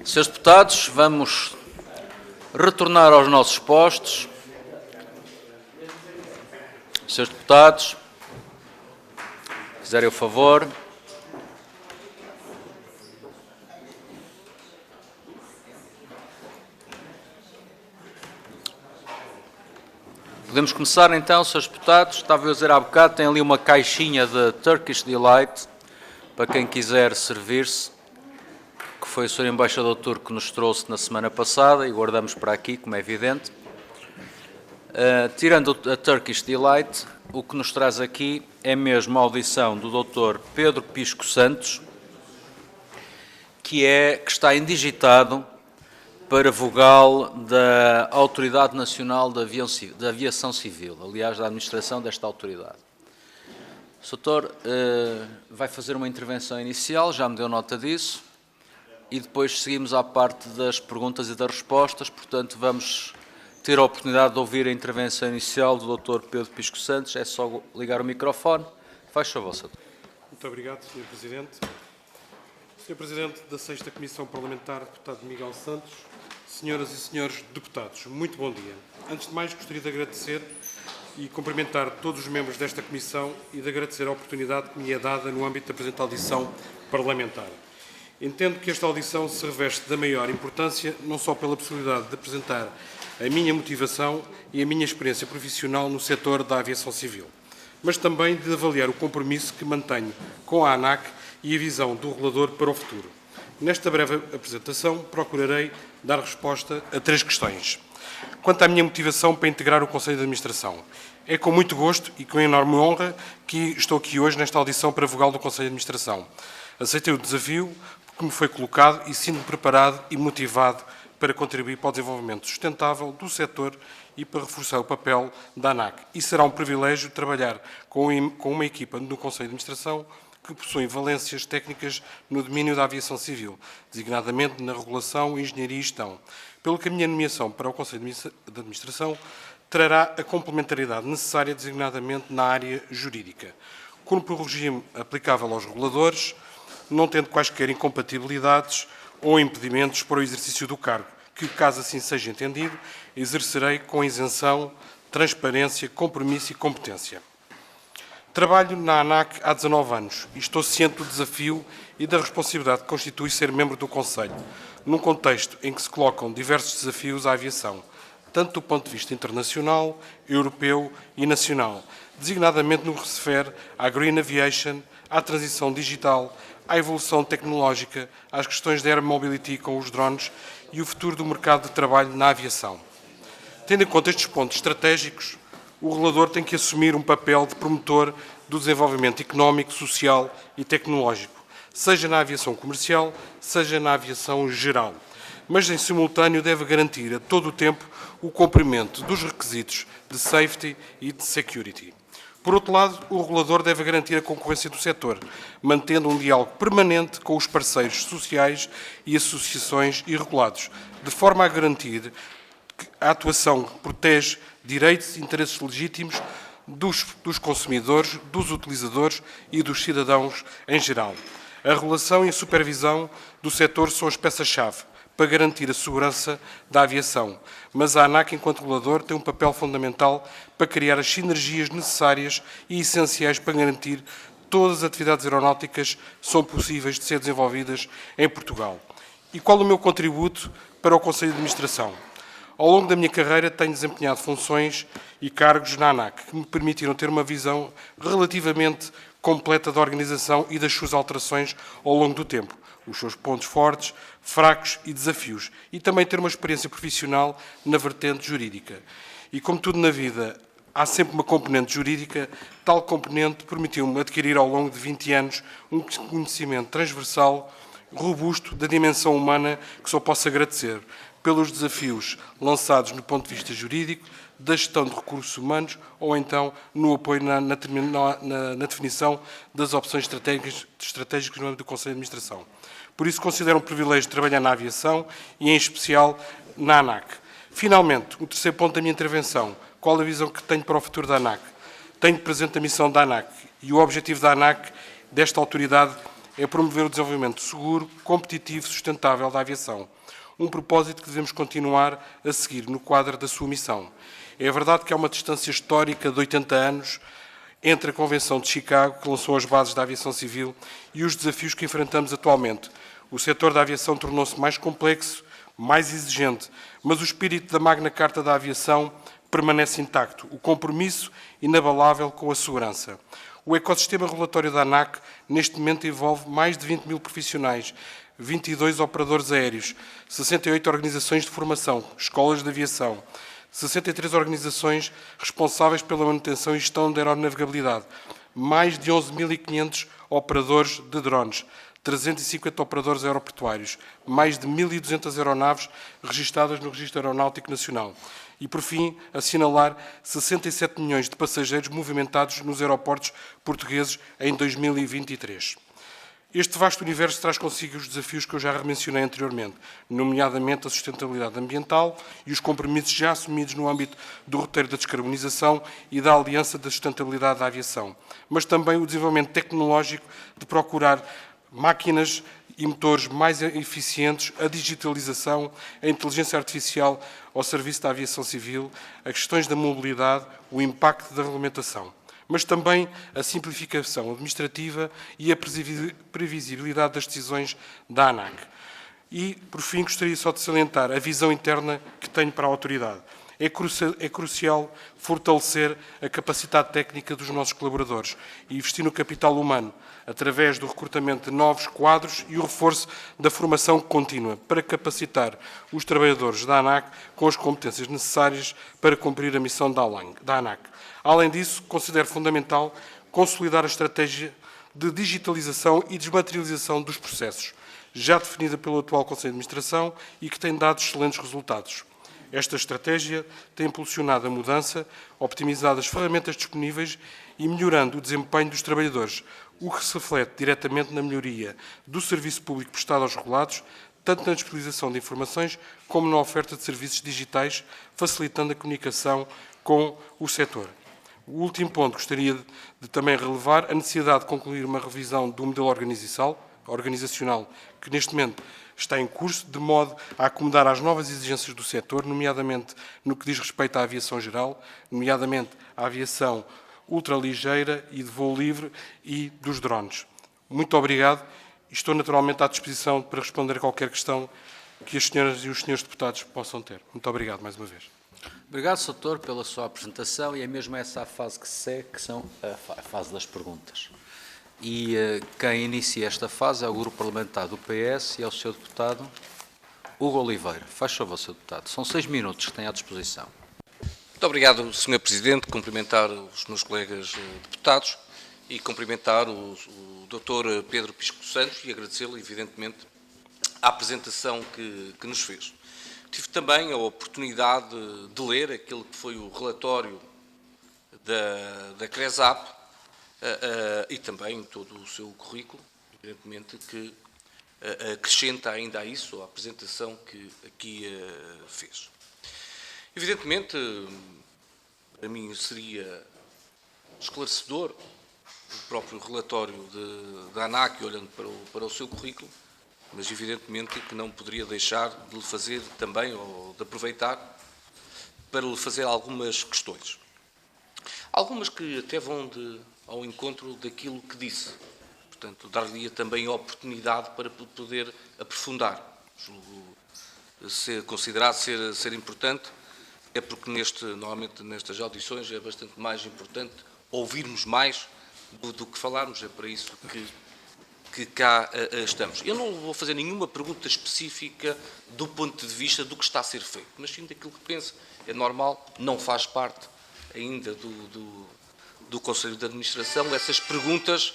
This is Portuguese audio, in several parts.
Senhores deputados, vamos retornar aos nossos postos. Senhores deputados, fizerem o favor. Podemos começar então, senhores deputados. Estava a dizer há bocado, tem ali uma caixinha de Turkish Delight, para quem quiser servir-se, que foi o Sr. Embaixador Turco que nos trouxe na semana passada e guardamos para aqui, como é evidente. Tirando a Turkish Delight, o que nos traz aqui é mesmo a audição do Dr. Pedro Pisco Santos, que está indigitado para vogal da Autoridade Nacional da Aviação Civil, aliás, da administração desta autoridade. O Sr. vai fazer uma intervenção inicial, já me deu nota disso, e depois seguimos à parte das perguntas e das respostas, portanto vamos ter a oportunidade de ouvir a intervenção inicial do Dr. Pedro Pisco Santos. É só ligar o microfone. Faz favor, Sr. Muito obrigado, Sr. Presidente. Sr. Presidente da 6ª Comissão Parlamentar, Deputado Miguel Santos, Senhoras e Senhores Deputados, muito bom dia. Antes de mais, gostaria de agradecer e cumprimentar todos os membros desta Comissão e de agradecer a oportunidade que me é dada no âmbito da presente audição parlamentar. Entendo que esta audição se reveste da maior importância, não só pela possibilidade de apresentar a minha motivação e a minha experiência profissional no setor da aviação civil, mas também de avaliar o compromisso que mantenho com a ANAC e a visão do regulador para o futuro. Nesta breve apresentação, procurarei dar resposta a 3 questões. Quanto à minha motivação para integrar o Conselho de Administração, é com muito gosto e com enorme honra que estou aqui hoje nesta audição para vogal do Conselho de Administração. Aceitei o desafio que me foi colocado e sinto-me preparado e motivado para contribuir para o desenvolvimento sustentável do setor e para reforçar o papel da ANAC. E será um privilégio trabalhar com uma equipa do Conselho de Administração que possui valências técnicas no domínio da aviação civil, designadamente na regulação, engenharia e gestão, pelo que a minha nomeação para o Conselho de Administração trará a complementaridade necessária, designadamente na área jurídica, cumpre o regime aplicável aos reguladores, não tendo quaisquer incompatibilidades ou impedimentos para o exercício do cargo, que, caso assim seja entendido, exercerei com isenção, transparência, compromisso e competência. Trabalho na ANAC há 19 anos e estou ciente do desafio e da responsabilidade que constitui ser membro do Conselho, num contexto em que se colocam diversos desafios à aviação, tanto do ponto de vista internacional, europeu e nacional, designadamente no que se refere à Green Aviation, à transição digital, à evolução tecnológica, às questões de air mobility com os drones e o futuro do mercado de trabalho na aviação. Tendo em conta estes pontos estratégicos, o regulador tem que assumir um papel de promotor do desenvolvimento económico, social e tecnológico, seja na aviação comercial, seja na aviação geral, mas em simultâneo deve garantir a todo o tempo o cumprimento dos requisitos de safety e de security. Por outro lado, o regulador deve garantir a concorrência do setor, mantendo um diálogo permanente com os parceiros sociais e associações e regulados, de forma a garantir que a atuação protege direitos e interesses legítimos dos consumidores, dos utilizadores e dos cidadãos em geral. A regulação e a supervisão do setor são as peças-chave para garantir a segurança da aviação, mas a ANAC, enquanto regulador, tem um papel fundamental para criar as sinergias necessárias e essenciais para garantir que todas as atividades aeronáuticas são possíveis de ser desenvolvidas em Portugal. E qual o meu contributo para o Conselho de Administração? Ao longo da minha carreira tenho desempenhado funções e cargos na ANAC que me permitiram ter uma visão relativamente completa da organização e das suas alterações ao longo do tempo, os seus pontos fortes, fracos e desafios, e também ter uma experiência profissional na vertente jurídica. E como tudo na vida, há sempre uma componente jurídica, tal componente permitiu-me adquirir ao longo de 20 anos um conhecimento transversal, robusto, da dimensão humana, que só posso agradecer pelos desafios lançados no ponto de vista jurídico, da gestão de recursos humanos ou então no apoio na definição das opções estratégicas no âmbito do Conselho de Administração. Por isso, considero um privilégio trabalhar na aviação e, em especial, na ANAC. Finalmente, o terceiro ponto da minha intervenção, qual a visão que tenho para o futuro da ANAC? Tenho presente a missão da ANAC e o objetivo da ANAC, desta autoridade, é promover o desenvolvimento seguro, competitivo e sustentável da aviação. Um propósito que devemos continuar a seguir no quadro da sua missão. É verdade que há uma distância histórica de 80 anos entre a Convenção de Chicago, que lançou as bases da aviação civil, e os desafios que enfrentamos atualmente. O setor da aviação tornou-se mais complexo, mais exigente, mas o espírito da Magna Carta da Aviação permanece intacto, o compromisso inabalável com a segurança. O ecossistema regulatório da ANAC, neste momento, envolve mais de 20 mil profissionais, 22 operadores aéreos, 68 organizações de formação, escolas de aviação, 63 organizações responsáveis pela manutenção e gestão da aeronavegabilidade, mais de 11.500 operadores de drones, 350 operadores aeroportuários, mais de 1.200 aeronaves registadas no Registro Aeronáutico Nacional. E, por fim, assinalar 67 milhões de passageiros movimentados nos aeroportos portugueses em 2023. Este vasto universo traz consigo os desafios que eu já mencionei anteriormente, nomeadamente a sustentabilidade ambiental e os compromissos já assumidos no âmbito do roteiro da descarbonização e da Aliança da Sustentabilidade da Aviação, mas também o desenvolvimento tecnológico de procurar máquinas e motores mais eficientes, a digitalização, a inteligência artificial ao serviço da aviação civil, as questões da mobilidade, o impacto da regulamentação, mas também a simplificação administrativa e a previsibilidade das decisões da ANAC. E, por fim, gostaria só de salientar a visão interna que tenho para a autoridade. É crucial fortalecer a capacidade técnica dos nossos colaboradores e investir no capital humano, através do recrutamento de novos quadros e o reforço da formação contínua, para capacitar os trabalhadores da ANAC com as competências necessárias para cumprir a missão da ANAC. Além disso, considero fundamental consolidar a estratégia de digitalização e desmaterialização dos processos, já definida pelo atual Conselho de Administração e que tem dado excelentes resultados. Esta estratégia tem impulsionado a mudança, optimizado as ferramentas disponíveis e melhorando o desempenho dos trabalhadores, o que se reflete diretamente na melhoria do serviço público prestado aos regulados, tanto na disponibilização de informações como na oferta de serviços digitais, facilitando a comunicação com o setor. O último ponto, gostaria de também relevar a necessidade de concluir uma revisão do modelo organizacional que neste momento está em curso, de modo a acomodar às novas exigências do setor, nomeadamente no que diz respeito à aviação geral, nomeadamente à aviação ultraligeira e de voo livre e dos drones. Muito obrigado e estou naturalmente à disposição para responder a qualquer questão que as senhoras e os senhores deputados possam ter. Muito obrigado mais uma vez. Obrigado, Sr. Doutor, pela sua apresentação e é mesmo essa a fase que se segue, que são a fase das perguntas. E quem inicia esta fase é o Grupo Parlamentar do PS e é o Sr. Deputado Hugo Oliveira. Faz favor, Sr. Deputado. São 6 minutos que tem à disposição. Muito obrigado, Sr. Presidente. Cumprimentar os meus colegas deputados e cumprimentar o Dr. Pedro Pisco Santos e agradecê-lo, evidentemente, a apresentação que nos fez. Tive também a oportunidade de ler aquele que foi o relatório da CRESAP e também todo o seu currículo, evidentemente que acrescenta ainda a isso a apresentação que aqui fez. Evidentemente, para mim seria esclarecedor o próprio relatório da ANAC, olhando para o seu currículo, mas evidentemente que não poderia deixar de lhe fazer também, ou de aproveitar, para lhe fazer algumas questões. Algumas que até vão ao encontro daquilo que disse. Portanto, dar-lhe também a oportunidade para poder aprofundar. Julgo considerar ser importante, é porque normalmente nestas audições é bastante mais importante ouvirmos mais do que falarmos. É para isso que cá estamos. Eu não vou fazer nenhuma pergunta específica do ponto de vista do que está a ser feito, mas sim daquilo que penso. É normal, não faz parte ainda do Conselho de Administração. Essas perguntas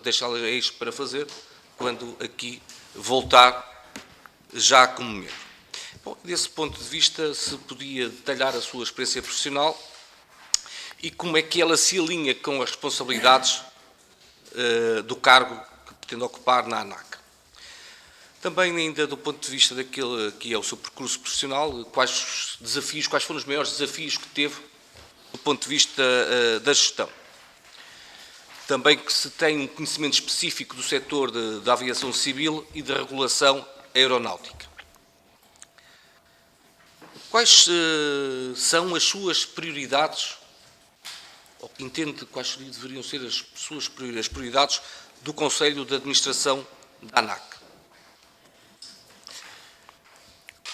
deixá-las para fazer quando aqui voltar já como membro. Bom, desse ponto de vista, se podia detalhar a sua experiência profissional e como é que ela se alinha com as responsabilidades do cargo que pretende ocupar na ANAC. Também ainda do ponto de vista daquele que é o seu percurso profissional, quais foram os maiores desafios que teve do ponto de vista da gestão. também que se tem um conhecimento específico do setor da aviação civil e da regulação aeronáutica. Quais são as suas prioridades, ou que entende quais deveriam ser as suas prioridades do Conselho de Administração da ANAC?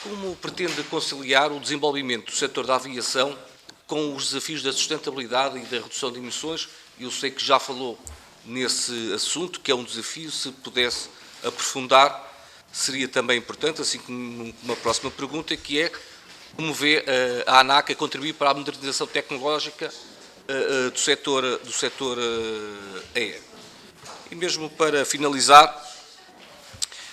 Como pretende conciliar o desenvolvimento do setor da aviação com os desafios da sustentabilidade e da redução de emissões? Eu sei que já falou nesse assunto, que é um desafio, se pudesse aprofundar, seria também importante, assim como uma próxima pergunta, que é como vê a ANAC a contribuir para a modernização tecnológica do setor aéreo. E mesmo para finalizar,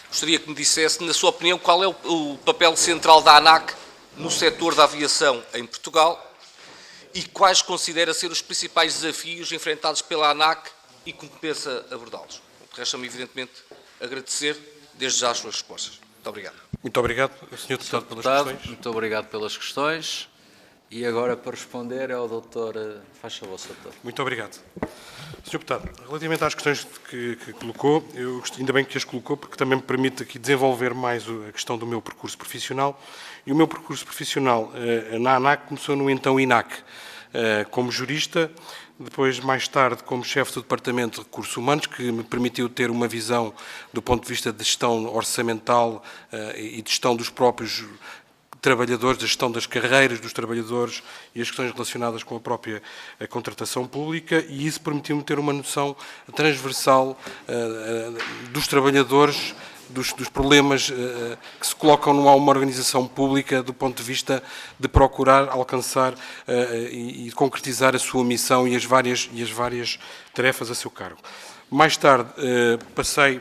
gostaria que me dissesse, na sua opinião, qual é o papel central da ANAC no setor da aviação em Portugal e quais considera ser os principais desafios enfrentados pela ANAC e como pensa abordá-los. Resta-me, evidentemente, agradecer desde já as suas respostas. Muito obrigado. Muito obrigado, Sr. Deputado, pelas questões. Muito obrigado pelas questões. E agora, para responder, é o doutor... Faz favor, doutor. Muito obrigado. Sr. Deputado, relativamente às questões que colocou, ainda bem que as colocou, porque também me permite aqui desenvolver mais a questão do meu percurso profissional. E o meu percurso profissional na ANAC começou no então INAC, como jurista, depois, mais tarde, como chefe do Departamento de Recursos Humanos, que me permitiu ter uma visão do ponto de vista de gestão orçamental e de gestão dos próprios trabalhadores, da gestão das carreiras dos trabalhadores e as questões relacionadas com a própria contratação pública, e isso permitiu-me ter uma noção transversal dos trabalhadores, dos problemas que se colocam numa organização pública do ponto de vista de procurar alcançar e concretizar a sua missão e as várias tarefas a seu cargo. Mais tarde passei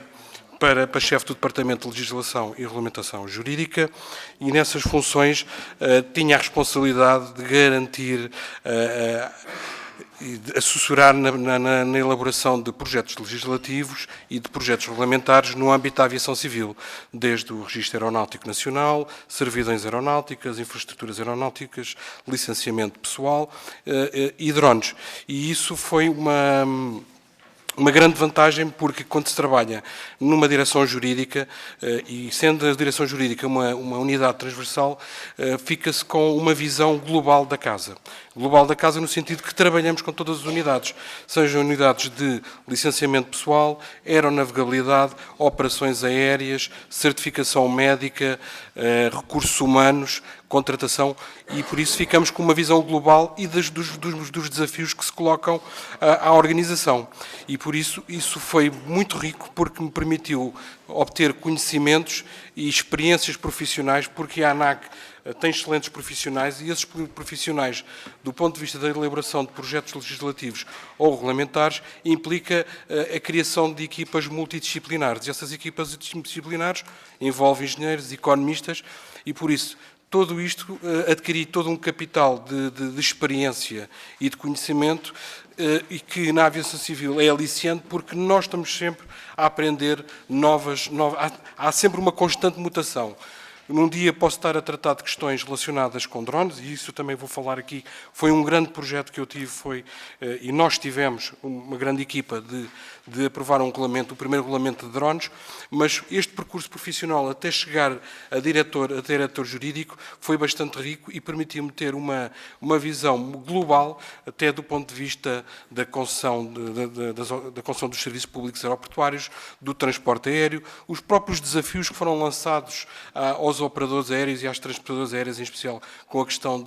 para chefe do Departamento de Legislação e Regulamentação Jurídica e nessas funções tinha a responsabilidade de garantir e de assessorar na elaboração de projetos legislativos e de projetos regulamentares no âmbito da aviação civil, desde o Registro Aeronáutico Nacional, servidões aeronáuticas, infraestruturas aeronáuticas, licenciamento pessoal e drones. E isso foi uma grande vantagem, porque quando se trabalha numa direção jurídica, e sendo a direção jurídica uma unidade transversal, fica-se com uma visão global da casa. Global da casa no sentido que trabalhamos com todas as unidades, sejam unidades de licenciamento pessoal, aeronavegabilidade, operações aéreas, certificação médica, recursos humanos, contratação, e por isso ficamos com uma visão global e dos desafios que se colocam à organização. E por isso foi muito rico, porque me permitiu obter conhecimentos e experiências profissionais, porque a ANAC tem excelentes profissionais e esses profissionais, do ponto de vista da elaboração de projetos legislativos ou regulamentares, implica a criação de equipas multidisciplinares. E essas equipas multidisciplinares envolvem engenheiros, economistas e, por isso, tudo isto, adquiri todo um capital de experiência e de conhecimento e que na aviação civil é aliciante, porque nós estamos sempre a aprender há sempre uma constante mutação. Num dia posso estar a tratar de questões relacionadas com drones, e isso também vou falar aqui. Foi um grande projeto que eu tive, e nós tivemos uma grande equipa de aprovar um regulamento, o primeiro regulamento de drones, mas este percurso profissional até chegar a diretor jurídico foi bastante rico e permitiu-me ter uma visão global, até do ponto de vista da concessão dos serviços públicos aeroportuários, do transporte aéreo, os próprios desafios que foram lançados aos operadores aéreos e às transportadoras aéreas, em especial com a questão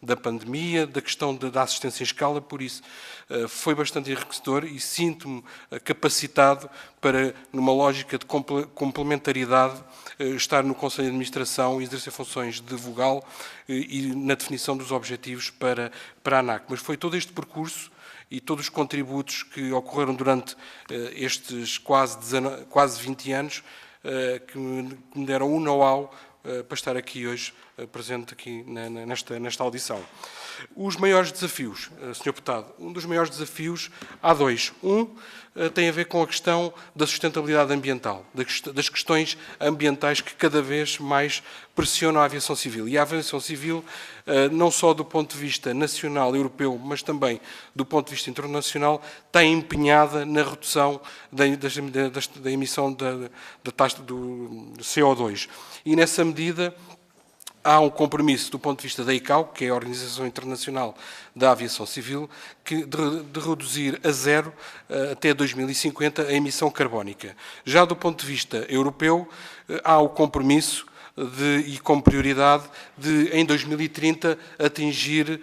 da pandemia, da questão da assistência em escala. Por isso foi bastante enriquecedor e sinto-me capacitado para, numa lógica de complementaridade, estar no Conselho de Administração e exercer funções de vogal e na definição dos objetivos para a ANAC. Mas foi todo este percurso e todos os contributos que ocorreram durante estes quase 20 anos que me deram um know-how para estar aqui hoje presente aqui nesta audição. Os maiores desafios, Sr. Deputado, um dos maiores desafios, há dois. Tem a ver com a questão da sustentabilidade ambiental, das questões ambientais que cada vez mais pressionam a aviação civil. E a aviação civil, não só do ponto de vista nacional, europeu, mas também do ponto de vista internacional, está empenhada na redução da emissão da taxa do CO2. E nessa medida há um compromisso do ponto de vista da ICAO, que é a Organização Internacional da Aviação Civil, de reduzir a zero até 2050 a emissão carbónica. Já do ponto de vista europeu, há o compromisso e como prioridade de, em 2030, atingir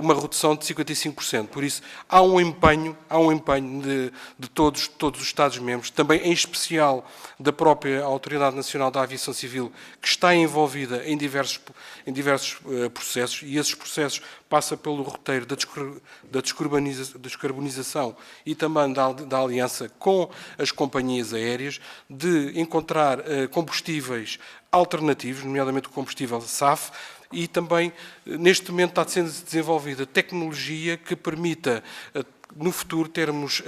uma redução de 55%. Por isso, há um empenho de todos os Estados-membros, também em especial da própria Autoridade Nacional da Aviação Civil, que está envolvida em diversos processos, e esses processos passam pelo roteiro da descarbonização e também da aliança com as companhias aéreas, de encontrar combustíveis alternativos, nomeadamente o combustível SAF, e também, neste momento, está sendo desenvolvida tecnologia que permita, no futuro, termos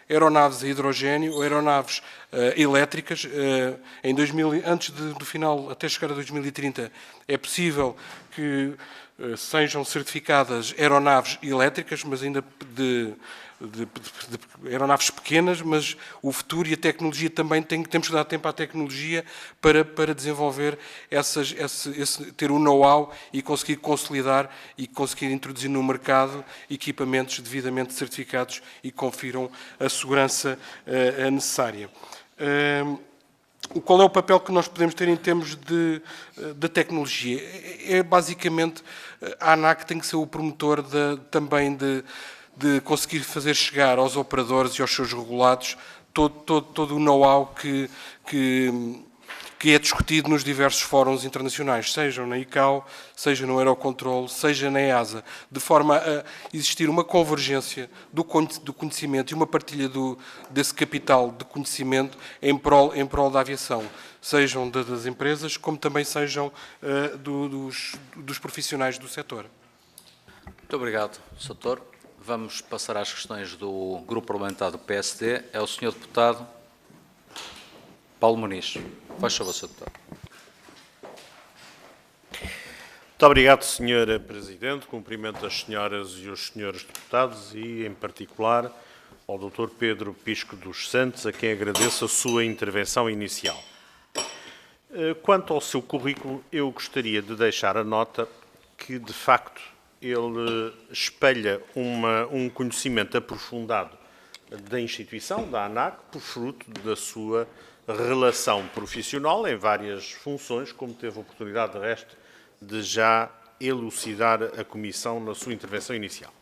aeronaves a hidrogénio ou aeronaves elétricas. Antes do final, até chegar a 2030, é possível que sejam certificadas aeronaves elétricas, mas ainda de aeronaves pequenas, mas o futuro e a tecnologia também temos que dar tempo à tecnologia para desenvolver ter o know-how e conseguir consolidar e conseguir introduzir no mercado equipamentos devidamente certificados e confiram a segurança necessária. Qual é o papel que nós podemos ter em termos de tecnologia? Basicamente, a ANAC tem que ser o promotor também de conseguir fazer chegar aos operadores e aos seus regulados todo o know-how que é discutido nos diversos fóruns internacionais, sejam na ICAO, seja no Eurocontrol, seja na EASA, de forma a existir uma convergência do conhecimento e uma partilha desse capital de conhecimento em prol da aviação, sejam das empresas, como também sejam dos profissionais do setor. Muito obrigado, Sr. Doutor. Vamos passar às questões do Grupo Parlamentar do PSD. É o Sr. Deputado Paulo Muniz. Faz favor, Sr. Deputado. Muito obrigado, Sr. Presidente. Cumprimento as senhoras e os senhores deputados e, em particular, ao Dr. Pedro Pisco dos Santos, a quem agradeço a sua intervenção inicial. Quanto ao seu currículo, eu gostaria de deixar a nota que, de facto, ele espelha um conhecimento aprofundado da instituição, da ANAC, por fruto da sua relação profissional em várias funções, como teve a oportunidade, de resto, de já elucidar a Comissão na sua intervenção inicial.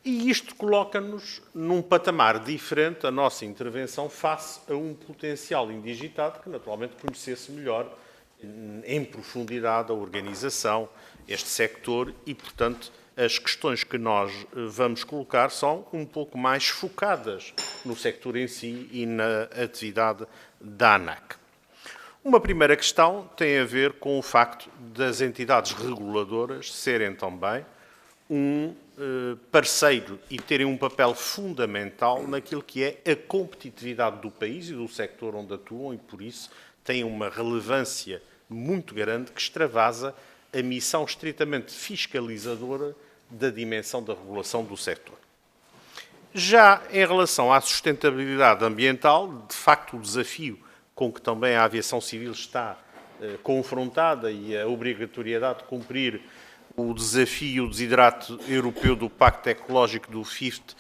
E isto coloca-nos num patamar diferente, a nossa intervenção, face a um potencial indigitado que, naturalmente, conhecesse melhor, em profundidade, a organização, este sector e, portanto, as questões que nós vamos colocar são um pouco mais focadas no sector em si e na atividade da ANAC. Uma primeira questão tem a ver com o facto das entidades reguladoras serem também um parceiro e terem um papel fundamental naquilo que é a competitividade do país e do sector onde atuam e, por isso, têm uma relevância muito grande que extravasa a missão estritamente fiscalizadora da dimensão da regulação do setor. Já em relação à sustentabilidade ambiental, de facto o desafio com que também a aviação civil está confrontada e a obrigatoriedade de cumprir o desafio, o desidrato europeu do Pacto Ecológico do 50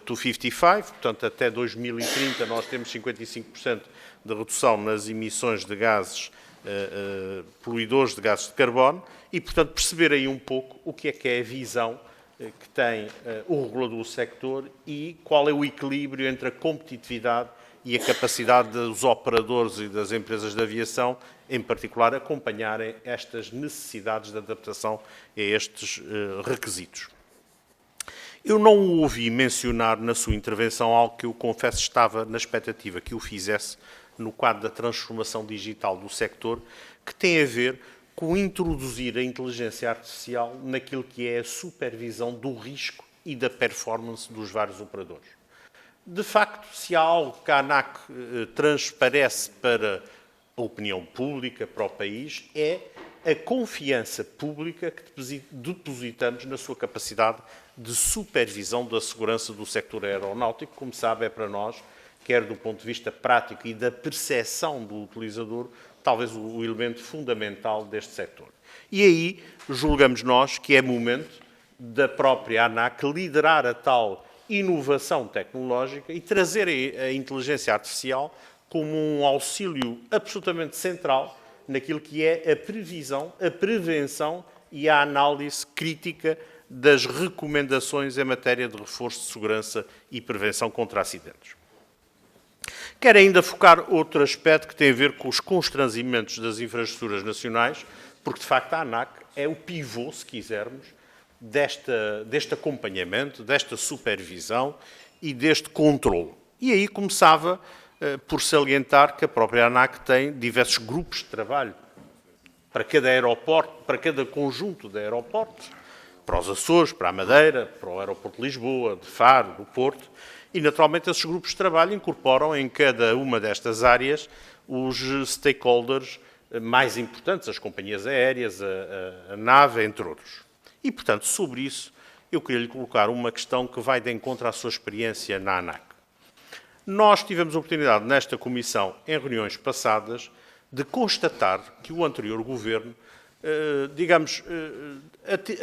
to 55, portanto até 2030 nós temos 55% de redução nas emissões de gases poluidores de gases de carbono e, portanto, perceber aí um pouco o que é a visão que tem o regulador do sector e qual é o equilíbrio entre a competitividade e a capacidade dos operadores e das empresas de aviação, em particular, acompanharem estas necessidades de adaptação a estes requisitos. Eu não o ouvi mencionar na sua intervenção algo que eu confesso estava na expectativa que o fizesse no quadro da transformação digital do sector, que tem a ver com introduzir a inteligência artificial naquilo que é a supervisão do risco e da performance dos vários operadores. De facto, se há algo que a ANAC transparece para a opinião pública, para o país, é a confiança pública que depositamos na sua capacidade de supervisão da segurança do setor aeronáutico. Como sabe, é para nós, quer do ponto de vista prático e da percepção do utilizador, talvez o elemento fundamental deste setor. E aí julgamos nós que é momento da própria ANAC liderar a tal inovação tecnológica e trazer a inteligência artificial como um auxílio absolutamente central naquilo que é a previsão, a prevenção e a análise crítica das recomendações em matéria de reforço de segurança e prevenção contra acidentes. Quero ainda focar outro aspecto que tem a ver com os constrangimentos das infraestruturas nacionais, porque, de facto, a ANAC é o pivô, se quisermos, deste acompanhamento, desta supervisão e deste controle. E aí começava por salientar que a própria ANAC tem diversos grupos de trabalho para cada aeroporto, para cada conjunto de aeroportos, para os Açores, para a Madeira, para o aeroporto de Lisboa, de Faro, do Porto, e naturalmente esses grupos de trabalho incorporam em cada uma destas áreas os stakeholders mais importantes, as companhias aéreas, a NAV, entre outros. E, portanto, sobre isso, eu queria lhe colocar uma questão que vai de encontro à sua experiência na ANAC. Nós tivemos a oportunidade, nesta comissão, em reuniões passadas, de constatar que o anterior governo,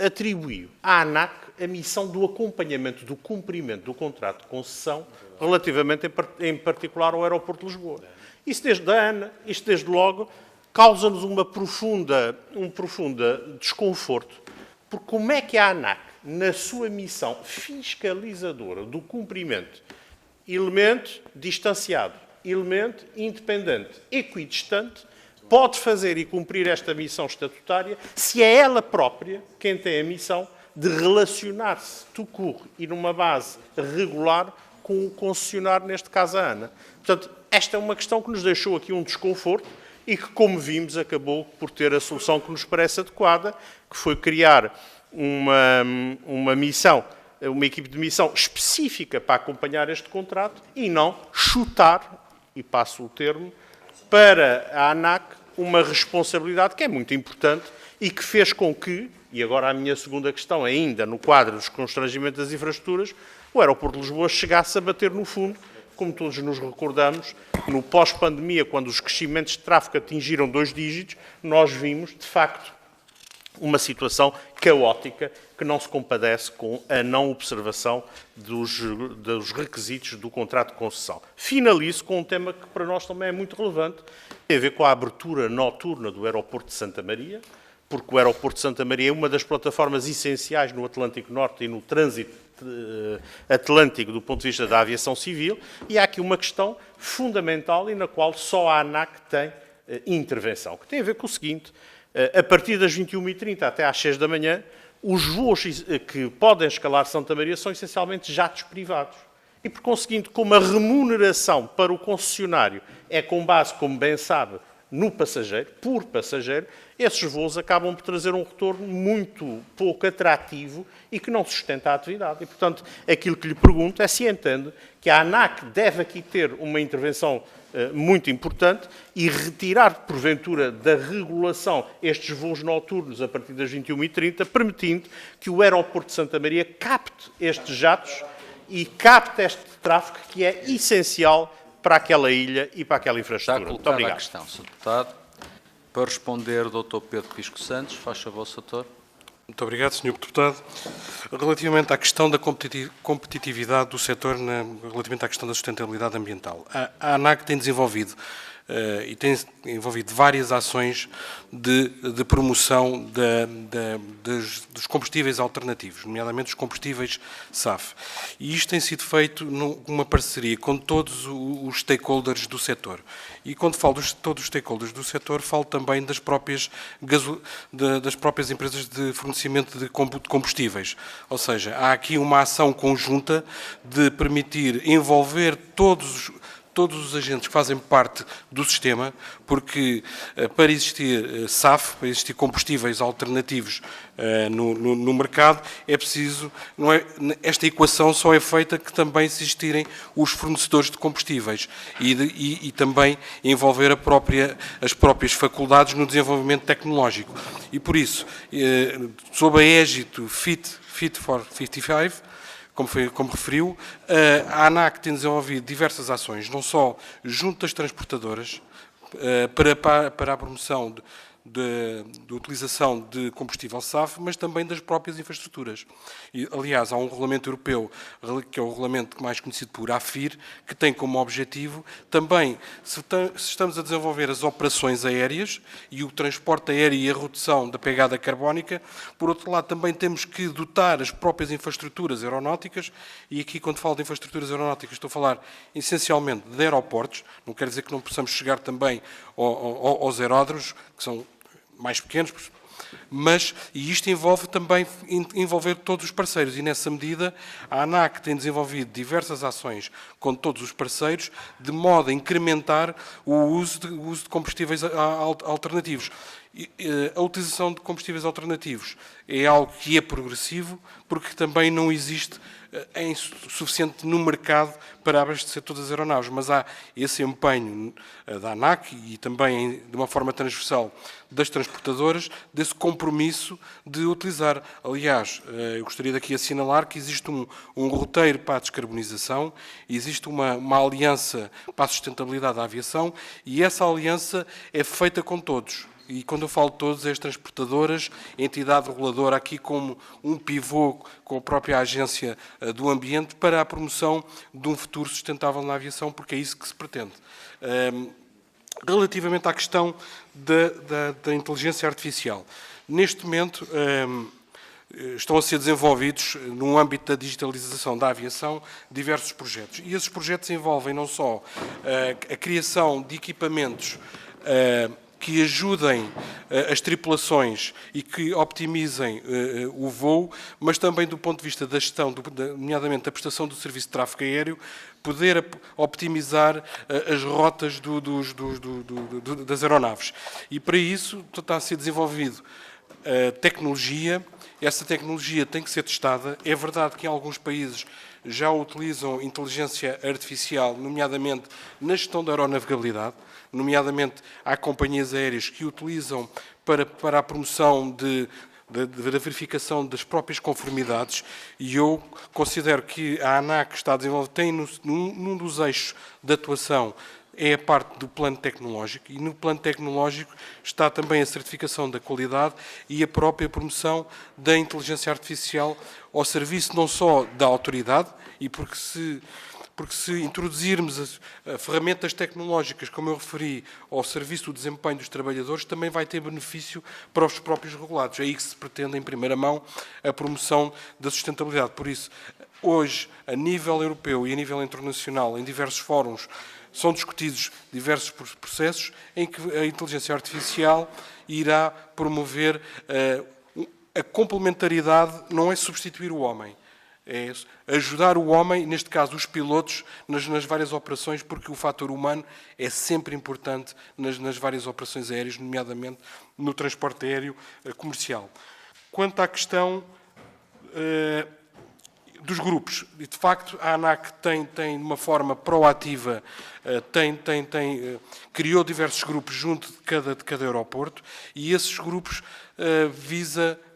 atribuiu à ANAC a missão do acompanhamento do cumprimento do contrato de concessão, relativamente, em particular, ao aeroporto de Lisboa. Isto desde logo, causa-nos um profundo desconforto, porque como é que a ANAC, na sua missão fiscalizadora do cumprimento, elemento distanciado, elemento independente, equidistante, pode fazer e cumprir esta missão estatutária se é ela própria quem tem a missão de relacionar-se, tout e numa base regular, com o concessionário, neste caso a ANA. Portanto, esta é uma questão que nos deixou aqui um desconforto e que, como vimos, acabou por ter a solução que nos parece adequada, que foi criar uma missão, uma equipe de missão específica para acompanhar este contrato e não chutar, e passo o termo, para a ANAC uma responsabilidade que é muito importante e que fez com que, e agora a minha segunda questão ainda no quadro dos constrangimentos das infraestruturas, o aeroporto de Lisboa chegasse a bater no fundo, como todos nos recordamos, no pós-pandemia, quando os crescimentos de tráfego atingiram 2 dígitos, nós vimos, de facto, uma situação caótica que não se compadece com a não observação dos requisitos do contrato de concessão. Finalizo com um tema que para nós também é muito relevante, tem a ver com a abertura noturna do aeroporto de Santa Maria, porque o aeroporto de Santa Maria é uma das plataformas essenciais no Atlântico Norte e no trânsito atlântico do ponto de vista da aviação civil, e há aqui uma questão fundamental e na qual só a ANAC tem intervenção, que tem a ver com o seguinte: a partir das 21h30 até às 6 da manhã, os voos que podem escalar Santa Maria são essencialmente jatos privados. E, por conseguinte, como a remuneração para o concessionário é com base, como bem sabe, no passageiro, por passageiro, esses voos acabam por trazer um retorno muito pouco atrativo e que não sustenta a atividade. E, portanto, aquilo que lhe pergunto é se entende que a ANAC deve aqui ter uma intervenção muito importante e retirar, porventura, da regulação estes voos noturnos a partir das 21h30, permitindo que o aeroporto de Santa Maria capte estes jatos e capte este tráfego que é essencial para aquela ilha e para aquela infraestrutura. Muito obrigado. A questão, Sr. Deputado. Para responder, o Dr. Pedro Pisco Santos, faz favor, Sr. Doutor. Muito obrigado, Sr. Deputado. Relativamente à questão da competitividade do setor, relativamente à questão da sustentabilidade ambiental, a ANAC tem desenvolvido e tem envolvido várias ações de promoção dos combustíveis alternativos, nomeadamente os combustíveis SAF. E isto tem sido feito numa parceria com todos os stakeholders do setor. E quando falo de todos os stakeholders do setor, falo também das próprias empresas de fornecimento de combustíveis. Ou seja, há aqui uma ação conjunta de permitir envolver todos os agentes que fazem parte do sistema, porque para existir SAF, para existir combustíveis alternativos no mercado, é preciso, esta equação só é feita que também se existirem os fornecedores de combustíveis e também envolver as próprias faculdades no desenvolvimento tecnológico. E por isso, sob a égide Fit for 55, como referiu, a ANAC tem desenvolvido diversas ações, não só junto das transportadoras, para a promoção de utilização de combustível SAF, mas também das próprias infraestruturas. E, aliás, há um regulamento europeu, que é o regulamento mais conhecido por AFIR, que tem como objetivo também, se estamos a desenvolver as operações aéreas e o transporte aéreo e a redução da pegada carbónica, por outro lado, também temos que dotar as próprias infraestruturas aeronáuticas, e aqui, quando falo de infraestruturas aeronáuticas, estou a falar essencialmente de aeroportos, não quer dizer que não possamos chegar também aos aeródromos, que são mais pequenos, e isto envolve também envolver todos os parceiros, e nessa medida a ANAC tem desenvolvido diversas ações com todos os parceiros, de modo a incrementar o uso de combustíveis alternativos. A utilização de combustíveis alternativos é algo que é progressivo, porque também não existe suficiente no mercado para abastecer todas as aeronaves, mas há esse empenho da ANAC e também, de uma forma transversal, das transportadoras, desse compromisso de utilizar. Aliás, eu gostaria daqui de assinalar que existe um roteiro para a descarbonização, existe uma aliança para a sustentabilidade da aviação, e essa aliança é feita com todos. E quando eu falo de todos, é as transportadoras, a entidade reguladora, aqui como um pivô com a própria Agência do Ambiente, para a promoção de um futuro sustentável na aviação, porque é isso que se pretende. Relativamente à questão da inteligência artificial, neste momento estão a ser desenvolvidos, no âmbito da digitalização da aviação, diversos projetos. E esses projetos envolvem não só a criação de equipamentos que ajudem as tripulações e que optimizem o voo, mas também do ponto de vista da gestão, nomeadamente da prestação do serviço de tráfego aéreo, poder optimizar as rotas das aeronaves. E para isso está a ser desenvolvido tecnologia. Essa tecnologia tem que ser testada. É verdade que em alguns países já utilizam inteligência artificial, nomeadamente na gestão da aeronavegabilidade, nomeadamente há companhias aéreas que utilizam para a promoção da verificação das próprias conformidades, e eu considero que a ANAC está a desenvolver, tem num dos eixos de atuação, é a parte do plano tecnológico, e no plano tecnológico está também a certificação da qualidade e a própria promoção da inteligência artificial ao serviço não só da autoridade, e porque se introduzirmos ferramentas tecnológicas, como eu referi, ao serviço do desempenho dos trabalhadores, também vai ter benefício para os próprios regulados. É aí que se pretende, em primeira mão, a promoção da sustentabilidade. Por isso, hoje, a nível europeu e a nível internacional, em diversos fóruns, são discutidos diversos processos em que a inteligência artificial irá promover a complementaridade, não é substituir o homem, é ajudar o homem, neste caso os pilotos, nas várias operações, porque o fator humano é sempre importante nas várias operações aéreas, nomeadamente no transporte aéreo comercial. Quanto à questão dos grupos, de facto, a ANAC tem de uma forma proativa, criou diversos grupos junto de cada aeroporto, e esses grupos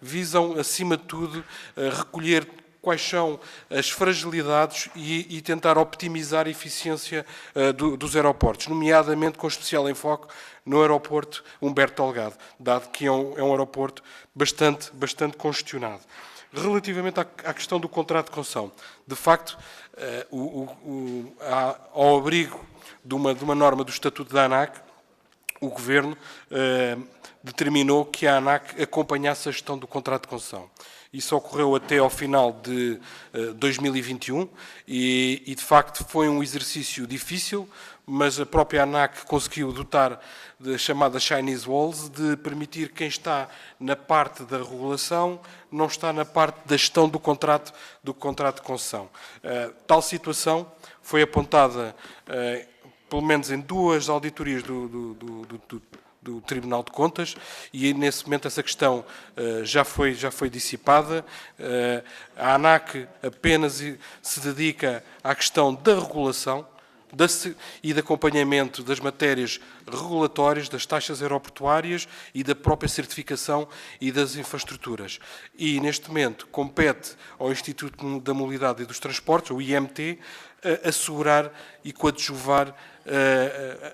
visam, acima de tudo, recolher quais são as fragilidades e tentar optimizar a eficiência dos aeroportos, nomeadamente com especial enfoque no aeroporto Humberto Delgado, dado que é um aeroporto bastante congestionado. Relativamente à questão do contrato de concessão, de facto, ao abrigo de uma norma do Estatuto da ANAC, o Governo determinou que a ANAC acompanhasse a gestão do contrato de concessão. Isso ocorreu até ao final de 2021 e, de facto, foi um exercício difícil, mas a própria ANAC conseguiu dotar da chamada Chinese Walls, de permitir quem está na parte da regulação não está na parte da gestão do contrato de concessão. Tal situação foi apontada pelo menos em 2 auditorias do Tribunal de Contas, e nesse momento essa questão já foi dissipada. A ANAC apenas se dedica à questão da regulação e de acompanhamento das matérias regulatórias, das taxas aeroportuárias e da própria certificação e das infraestruturas. E, neste momento, compete ao Instituto da Mobilidade e dos Transportes, o IMT, assegurar e coadjuvar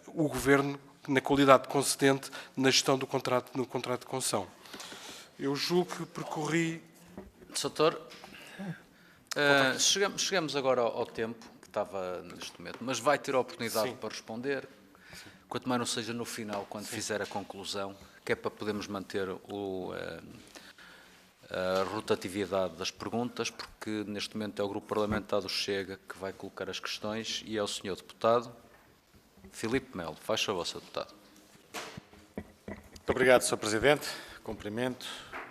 o Governo na qualidade de concedente na gestão no contrato de concessão. Eu julgo que percorri... Doutor, chegamos agora ao tempo que estava neste momento, mas vai ter a oportunidade para responder, quanto mais não seja no final, quando fizer a conclusão, que é para podermos manter a rotatividade das perguntas, porque neste momento é o Grupo Parlamentar do Chega que vai colocar as questões e é o Sr. Deputado Filipe Melo. Faz favor, Sr. Deputado. Muito obrigado, Sr. Presidente. Cumprimento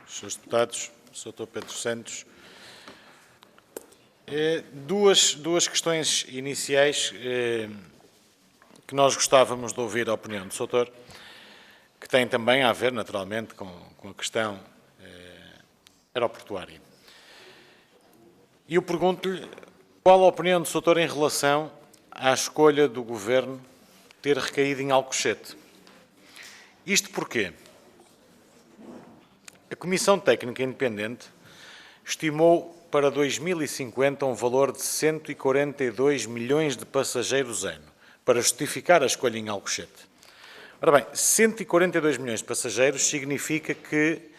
os Srs. Deputados, o Dr. Pedro Santos. Duas questões iniciais que nós gostávamos de ouvir a opinião do Sr. Doutor, que têm também a ver, naturalmente, com a questão aeroportuária. E eu pergunto-lhe qual a opinião do Sr. Doutor em relação à escolha do Governo ter recaído em Alcochete. Isto porquê? A Comissão Técnica Independente estimou para 2050 um valor de 142 milhões de passageiros ano, para justificar a escolha em Alcochete. Ora bem, 142 milhões de passageiros significa que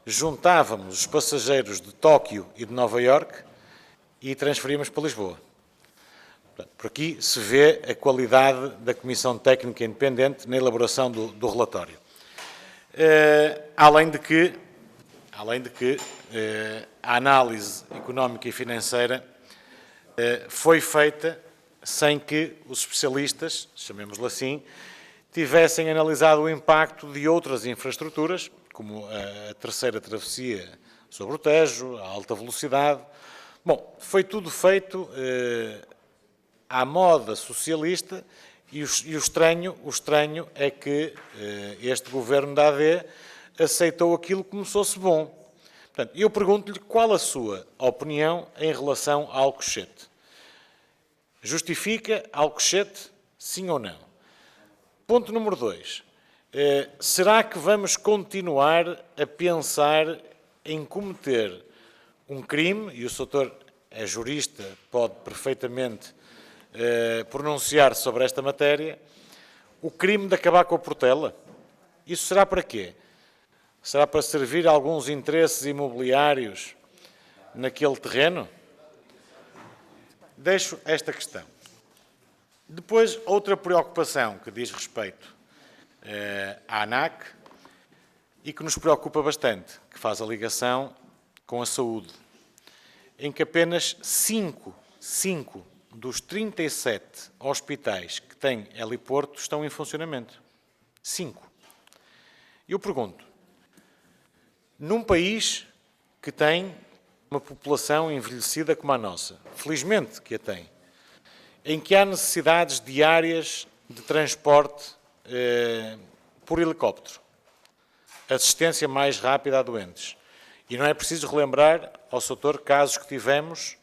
juntávamos os passageiros de Tóquio e de Nova Iorque e transferíamos para Lisboa. Portanto, por aqui se vê a qualidade da Comissão Técnica Independente na elaboração do relatório. Além de que a análise económica e financeira foi feita sem que os especialistas, chamemos-lhe assim, tivessem analisado o impacto de outras infraestruturas, como a terceira travessia sobre o Tejo, a alta velocidade. Bom, foi tudo feito à moda socialista e o estranho é que este governo da AD aceitou aquilo como se fosse bom. Portanto, eu pergunto-lhe qual a sua opinião em relação a Alcochete. Justifica Alcochete, sim ou não? Ponto número 2. Será que vamos continuar a pensar em cometer um crime, e o Sr. Doutor é jurista, pode perfeitamente pronunciar sobre esta matéria, o crime de acabar com a Portela? Isso será para quê? Será para servir a alguns interesses imobiliários naquele terreno? Deixo esta questão. Depois, outra preocupação que diz respeito à ANAC e que nos preocupa bastante, que faz a ligação com a saúde, em que apenas 5 dos 37 hospitais que têm heliporto estão em funcionamento. 5. Eu pergunto, num país que tem uma população envelhecida como a nossa, felizmente que a tem, em que há necessidades diárias de transporte por helicóptero, assistência mais rápida a doentes, e não é preciso relembrar ao Sr. Doutor casos que tivemos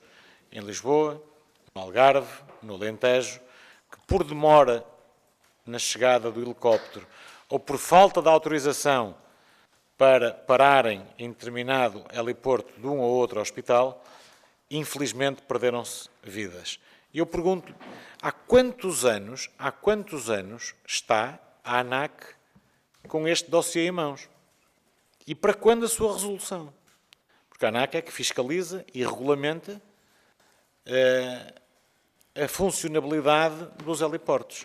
em Lisboa, no Algarve, no Alentejo, que por demora na chegada do helicóptero ou por falta de autorização para pararem em determinado heliporto de um ou outro hospital, infelizmente perderam-se vidas. E eu pergunto, há quantos anos está a ANAC com este dossiê em mãos? E para quando a sua resolução? Porque a ANAC é que fiscaliza e regulamenta a funcionabilidade dos heliportos.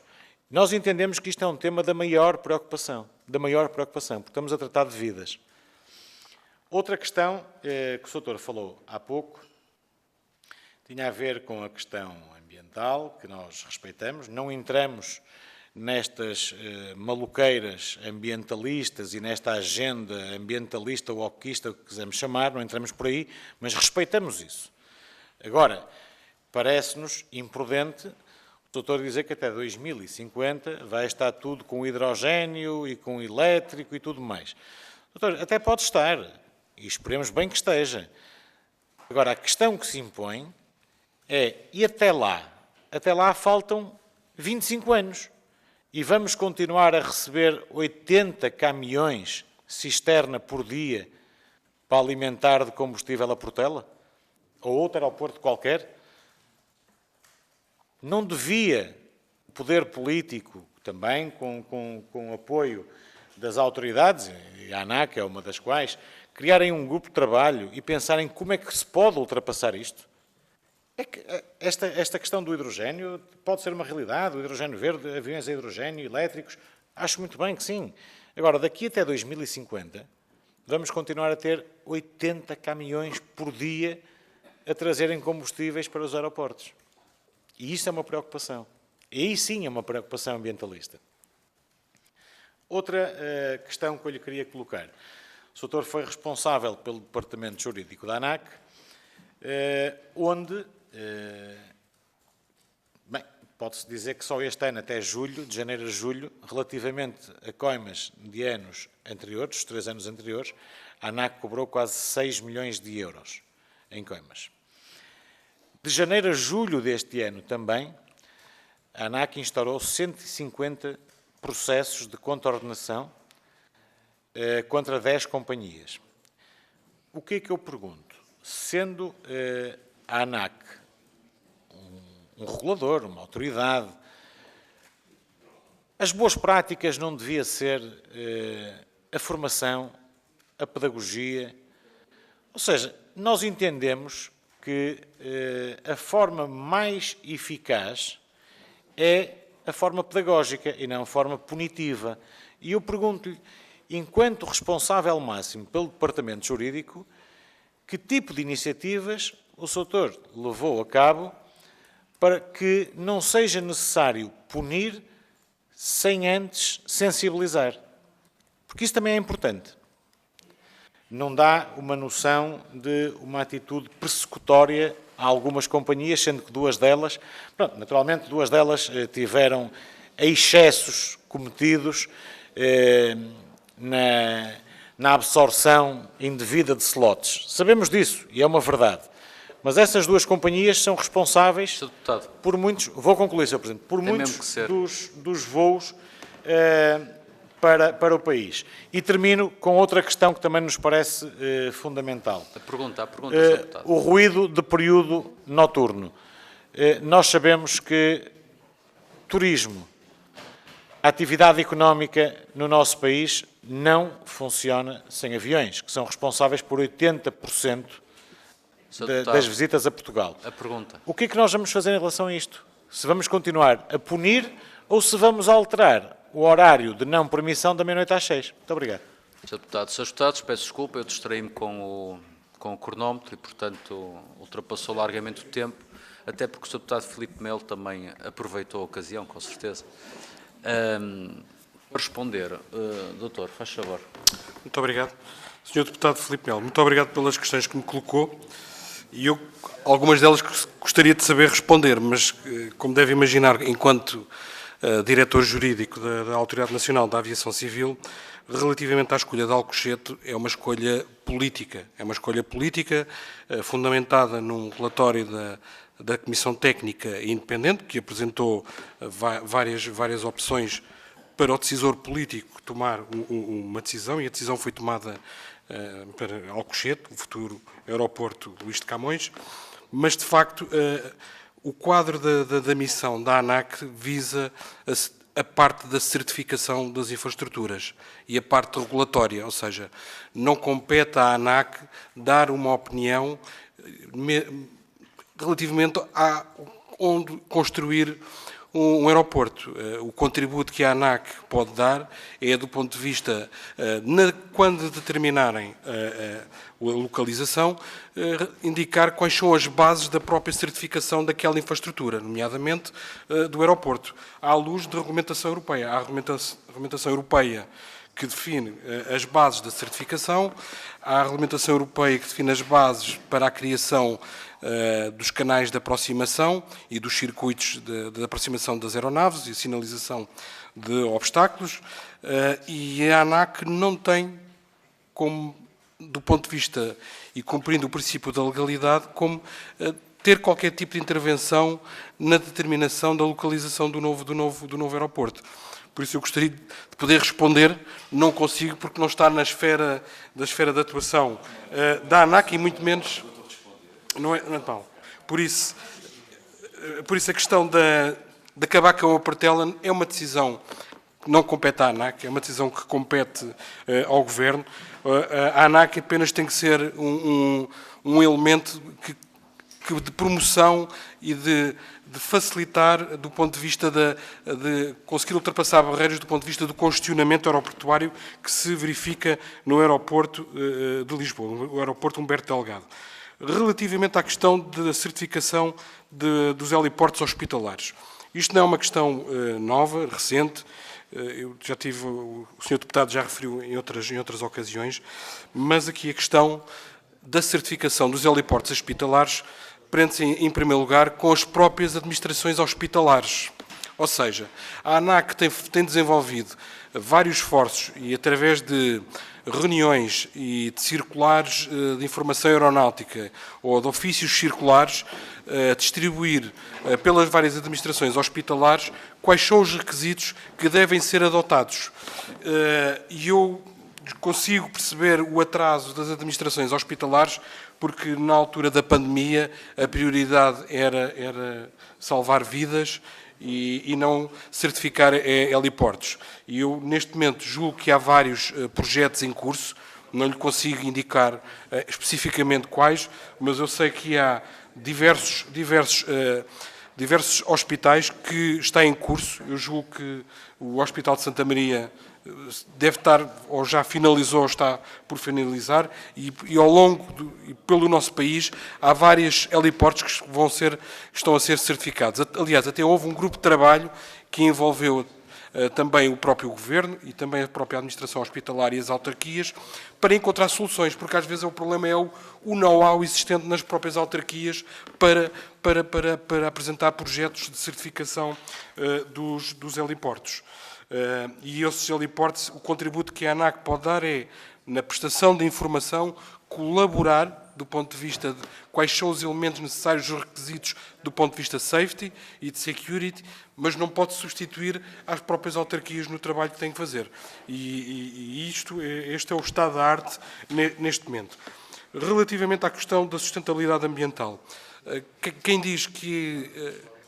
Nós entendemos que isto é um tema da maior preocupação, porque estamos a tratar de vidas. Outra questão que o Sr. Doutor falou há pouco tinha a ver com a questão ambiental, que nós respeitamos. Não entramos nestas maluqueiras ambientalistas e nesta agenda ambientalista ou oquista, o que quisermos chamar, não entramos por aí, mas respeitamos isso. Agora, parece-nos imprudente doutor dizer que até 2050 vai estar tudo com hidrogénio e com elétrico e tudo mais. Doutor, até pode estar, e esperemos bem que esteja. Agora, a questão que se impõe é, e até lá? Até lá faltam 25 anos. E vamos continuar a receber 80 caminhões cisterna por dia para alimentar de combustível a Portela? Ou outro aeroporto qualquer? Não devia o poder político, também com apoio das autoridades, e a ANAC é uma das quais, criarem um grupo de trabalho e pensarem como é que se pode ultrapassar isto? É que esta questão do hidrogénio pode ser uma realidade, o hidrogénio verde, aviões a hidrogénio, elétricos, acho muito bem que sim. Agora, daqui até 2050, vamos continuar a ter 80 caminhões por dia a trazerem combustíveis para os aeroportos. E isto é uma preocupação. E aí sim é uma preocupação ambientalista. Outra questão que eu lhe queria colocar. O doutor foi responsável pelo departamento jurídico da ANAC, onde, bem, pode-se dizer que só este ano, até julho, de janeiro a julho, relativamente a coimas de anos anteriores, os 3 anos anteriores, a ANAC cobrou quase 6 milhões de euros em coimas. De janeiro a julho deste ano também, a ANAC instaurou 150 processos de contraordenação contra 10 companhias. O que é que eu pergunto? Sendo a ANAC um regulador, uma autoridade, as boas práticas não devia ser a formação, a pedagogia. Ou seja, nós entendemos que a forma mais eficaz é a forma pedagógica e não a forma punitiva. E eu pergunto-lhe, enquanto responsável máximo pelo departamento jurídico, que tipo de iniciativas o doutor levou a cabo para que não seja necessário punir sem antes sensibilizar? Porque isso também é importante. Não dá uma noção de uma atitude persecutória a algumas companhias, sendo que 2 delas, pronto, naturalmente 2 delas tiveram excessos cometidos na absorção indevida de slots. Sabemos disso, e é uma verdade. Mas essas 2 companhias são responsáveis por muitos, vou concluir, Sr. Presidente, por muitos dos voos para o país. E termino com outra questão que também nos parece fundamental. A pergunta, Sr. Deputado. O ruído de período noturno. Nós sabemos que turismo, a atividade económica no nosso país não funciona sem aviões, que são responsáveis por 80% das visitas a Portugal. A pergunta. O que é que nós vamos fazer em relação a isto? Se vamos continuar a punir ou se vamos alterar o horário de não permissão da meia-noite às 6? Muito obrigado. Sr. Deputado, Srs. Deputados, peço desculpa, eu distraí-me com o cronómetro e, portanto, ultrapassou largamente o tempo, até porque o Sr. Deputado Filipe Melo também aproveitou a ocasião, com certeza. Para responder, doutor, faz favor. Muito obrigado. Sr. Deputado Filipe Melo, muito obrigado pelas questões que me colocou. E eu, algumas delas gostaria de saber responder, mas, como deve imaginar, enquanto diretor jurídico da Autoridade Nacional da Aviação Civil, relativamente à escolha de Alcochete, é uma escolha política. É uma escolha política fundamentada num relatório da Comissão Técnica Independente, que apresentou várias opções para o decisor político tomar uma decisão, e a decisão foi tomada para Alcochete, o futuro aeroporto Luís de Camões, mas, de facto, o quadro da missão da ANAC visa a parte da certificação das infraestruturas e a parte regulatória, ou seja, não compete à ANAC dar uma opinião relativamente a onde construir um aeroporto. O contributo que a ANAC pode dar é, do ponto de vista, quando determinarem a localização, indicar quais são as bases da própria certificação daquela infraestrutura, nomeadamente do aeroporto, à luz da regulamentação europeia. Há a regulamentação europeia que define as bases da certificação, há a regulamentação europeia que define as bases para a criação dos canais de aproximação e dos circuitos de aproximação das aeronaves e sinalização de obstáculos, e a ANAC não tem como, do ponto de vista e cumprindo o princípio da legalidade, como ter qualquer tipo de intervenção na determinação da localização do novo aeroporto. Por isso eu gostaria de poder responder, não consigo porque não está na esfera de atuação da ANAC e muito menos... Não é, não. Por isso a questão de acabar com a partela é uma decisão que não compete à ANAC, é uma decisão que compete ao Governo. A ANAC apenas tem que ser um elemento de promoção e de facilitar do ponto de vista de conseguir ultrapassar barreiras do ponto de vista do congestionamento aeroportuário que se verifica no aeroporto de Lisboa, o aeroporto Humberto Delgado. Relativamente à questão da certificação dos heliportos hospitalares. Isto não é uma questão nova, recente. Eu já tive, o Sr. Deputado já referiu em outras ocasiões, mas aqui a questão da certificação dos heliportos hospitalares prende-se, em primeiro lugar, com as próprias administrações hospitalares. Ou seja, a ANAC tem desenvolvido vários esforços e, através de reuniões e de circulares de informação aeronáutica ou de ofícios circulares, distribuir pelas várias administrações hospitalares quais são os requisitos que devem ser adotados. E eu consigo perceber o atraso das administrações hospitalares porque, na altura da pandemia, a prioridade era salvar vidas e não certificar heliportos. E eu, neste momento, julgo que há vários projetos em curso, não lhe consigo indicar especificamente quais, mas eu sei que há diversos hospitais que está em curso. Eu julgo que o Hospital de Santa Maria deve estar, ou já finalizou, ou está por finalizar, e ao longo, e pelo nosso país, há vários heliportos que estão a ser certificados. Aliás, até houve um grupo de trabalho que envolveu também o próprio Governo e também a própria administração hospitalar e as autarquias para encontrar soluções, porque às vezes o problema é o know-how existente nas próprias autarquias para apresentar projetos de certificação dos heliportos. E esses heliportos, o contributo que a ANAC pode dar é, na prestação de informação, colaborar do ponto de vista de quais são os elementos necessários, os requisitos do ponto de vista safety e de security, mas não pode substituir às próprias autarquias no trabalho que têm que fazer. E este é o estado da arte neste momento. Relativamente à questão da sustentabilidade ambiental, quem diz que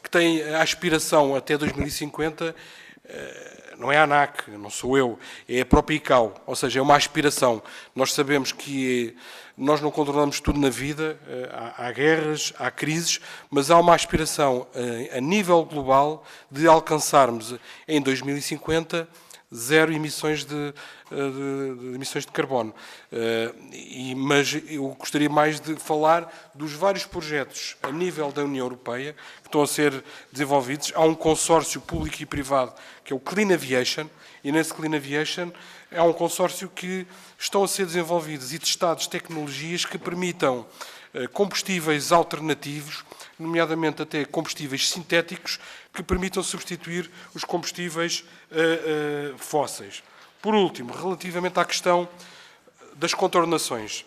tem a aspiração até 2050... não é a ANAC, não sou eu, é a própria ICAO, ou seja, é uma aspiração. Nós sabemos que nós não controlamos tudo na vida, há guerras, há crises, mas há uma aspiração a nível global de alcançarmos em 2050 zero emissões de carbono. Mas eu gostaria mais de falar dos vários projetos a nível da União Europeia que estão a ser desenvolvidos. Há um consórcio público e privado que é o Clean Aviation, e nesse Clean Aviation há um consórcio que estão a ser desenvolvidos e testados tecnologias que permitam combustíveis alternativos, nomeadamente até combustíveis sintéticos, que permitam substituir os combustíveis fósseis. Por último, relativamente à questão das contornações,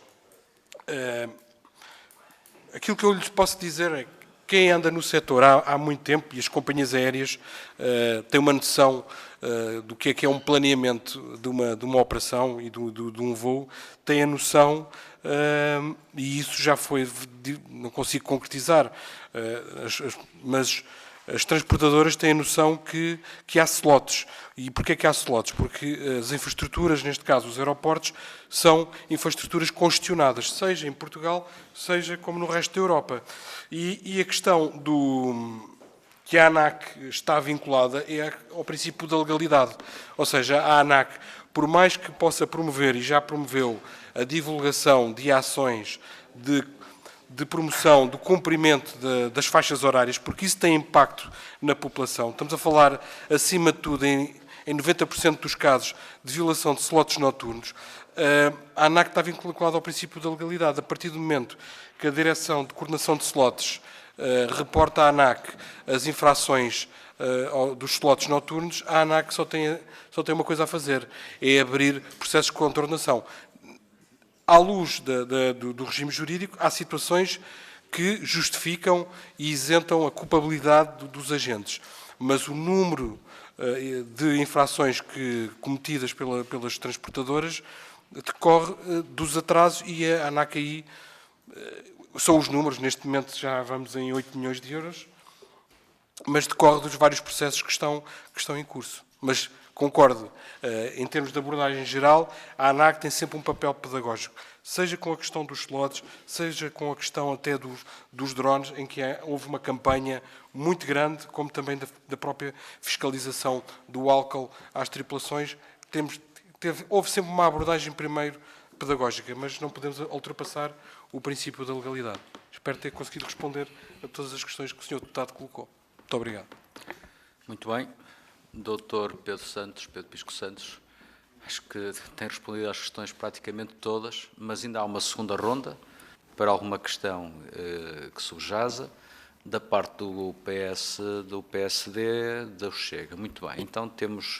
aquilo que eu lhes posso dizer é que quem anda no setor há muito tempo, e as companhias aéreas têm uma noção do que é um planeamento de uma operação e de um voo, têm a noção, e isso já foi, não consigo concretizar, mas as transportadoras têm a noção que há slots. E porquê que há slots? Porque as infraestruturas, neste caso os aeroportos, são infraestruturas congestionadas, seja em Portugal, seja como no resto da Europa. E a questão que a ANAC está vinculada é ao princípio da legalidade. Ou seja, a ANAC, por mais que possa promover, e já promoveu, a divulgação de ações de promoção do cumprimento das faixas horárias, porque isso tem impacto na população. Estamos a falar, acima de tudo, em em 90% dos casos de violação de slots noturnos, a ANAC está vinculada ao princípio da legalidade. A partir do momento que a Direção de Coordenação de Slots reporta à ANAC as infrações dos slots noturnos, a ANAC só tem uma coisa a fazer, é abrir processos de contornação. À luz do regime jurídico, há situações que justificam e isentam a culpabilidade dos agentes. Mas o número de infrações cometidas pelas transportadoras decorre dos atrasos e a ANAC aí, são os números, neste momento já vamos em 8 milhões de euros, mas decorre dos vários processos que estão em curso. Mas concordo, em termos de abordagem geral, a ANAC tem sempre um papel pedagógico, seja com a questão dos slots, seja com a questão até dos drones, em que houve uma campanha muito grande, como também da própria fiscalização do álcool às tripulações. Houve sempre uma abordagem primeiro pedagógica, mas não podemos ultrapassar o princípio da legalidade. Espero ter conseguido responder a todas as questões que o Sr. Deputado colocou. Muito obrigado. Muito bem. Dr. Pedro Pisco Santos, acho que tem respondido às questões praticamente todas, mas ainda há uma segunda ronda para alguma questão que subjaza da parte do PS, do PSD, do Chega. Muito bem. Então temos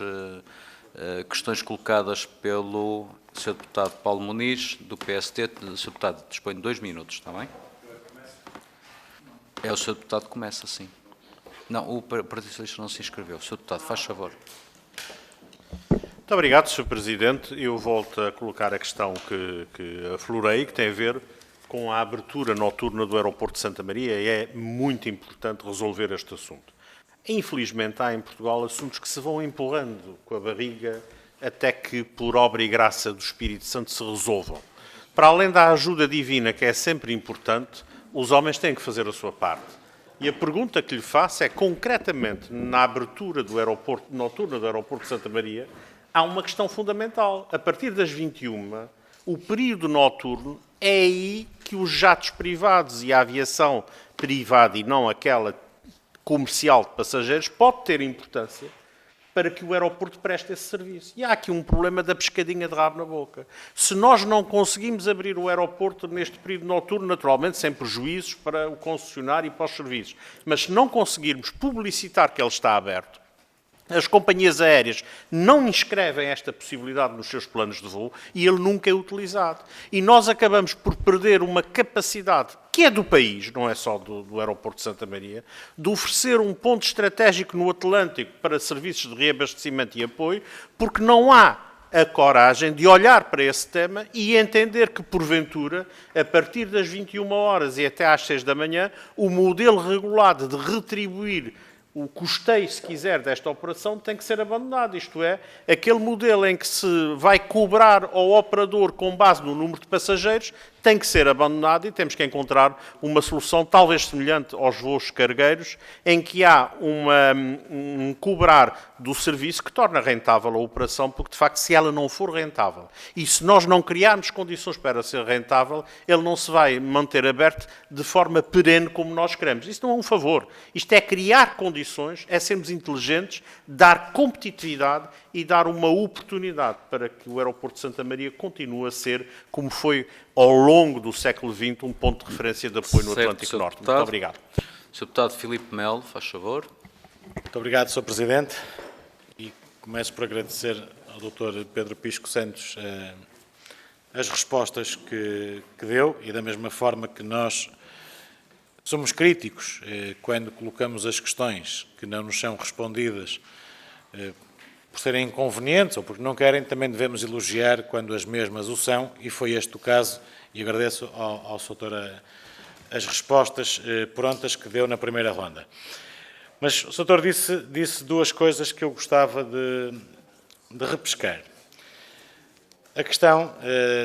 questões colocadas pelo Sr. Deputado Paulo Muniz, do PSD. O Sr. Deputado dispõe de 2 minutos, está bem? É o Sr. Deputado que começa, sim. Não, o Partido Socialista não se inscreveu. O Sr. Deputado, faz favor. Muito obrigado, Sr. Presidente. Eu volto a colocar a questão que aflorei, que tem a ver com a abertura noturna do aeroporto de Santa Maria, e é muito importante resolver este assunto. Infelizmente, há em Portugal assuntos que se vão empurrando com a barriga até que, por obra e graça do Espírito Santo, se resolvam. Para além da ajuda divina, que é sempre importante, os homens têm que fazer a sua parte. E a pergunta que lhe faço é, concretamente, na abertura do aeroporto noturno do aeroporto de Santa Maria, há uma questão fundamental. A partir das 21h, o período noturno é aí que os jatos privados e a aviação privada e não aquela comercial de passageiros pode ter importância para que o aeroporto preste esse serviço. E há aqui um problema da pescadinha de rabo na boca. Se nós não conseguimos abrir o aeroporto neste período noturno, naturalmente sem prejuízos para o concessionário e para os serviços, mas se não conseguirmos publicitar que ele está aberto, as companhias aéreas não inscrevem esta possibilidade nos seus planos de voo e ele nunca é utilizado. E nós acabamos por perder uma capacidade, que é do país, não é só do aeroporto de Santa Maria, de oferecer um ponto estratégico no Atlântico para serviços de reabastecimento e apoio, porque não há a coragem de olhar para esse tema e entender que, porventura, a partir das 21h e até às 6 da manhã, o modelo regulado de retribuir o custeio, se quiser, desta operação tem que ser abandonado. Isto é, aquele modelo em que se vai cobrar ao operador com base no número de passageiros tem que ser abandonado e temos que encontrar uma solução talvez semelhante aos voos cargueiros, em que há um cobrar do serviço que torna rentável a operação, porque, de facto, se ela não for rentável e se nós não criarmos condições para ser rentável, ele não se vai manter aberto de forma perene como nós queremos. Isso não é um favor. Isto é criar condições, é sermos inteligentes, dar competitividade e dar uma oportunidade para que o aeroporto de Santa Maria continue a ser, como foi ao longo do século XX, um ponto de referência de apoio no Atlântico Norte. Muito obrigado. Sr. Deputado Filipe Melo, faz favor. Muito obrigado, Sr. Presidente. E começo por agradecer ao Dr. Pedro Pisco Santos as respostas que deu e da mesma forma que nós somos críticos quando colocamos as questões que não nos são respondidas por serem inconvenientes ou porque não querem, também devemos elogiar quando as mesmas o são, e foi este o caso, e agradeço ao Sr. as respostas prontas que deu na primeira ronda. Mas o Sr. disse duas coisas que eu gostava de repescar. A questão